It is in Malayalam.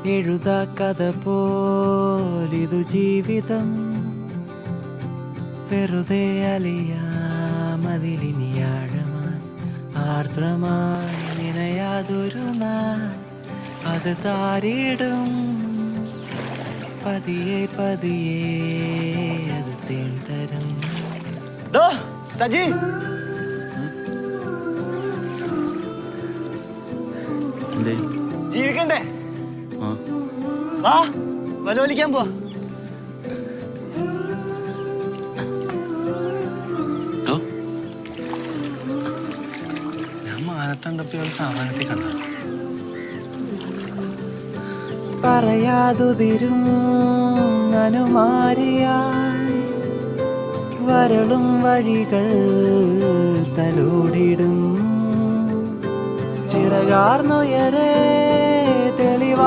എഴുതാ കഥ പോലിതു ജീവിതം വെറുതെ അലിയാമതിലിനിയാഴമായി ആർദ്രമായി നിനയാതൊരു നാൾ അത് താരിടും പതിയെ പതിയെ അത് തേൻ തരും. സജി ജീവിക്കണ്ടേ? വാ വലോലിക്കാൻ പോവാ. ഞാൻ മാനത്തണ്ടപ്പോ സാമാനത്തിൽ കണ്ട പറയാതുതിരും അനുമാരിയായി വരളും വഴികൾ തലോടിടും ചിറകാർന്നുയരേ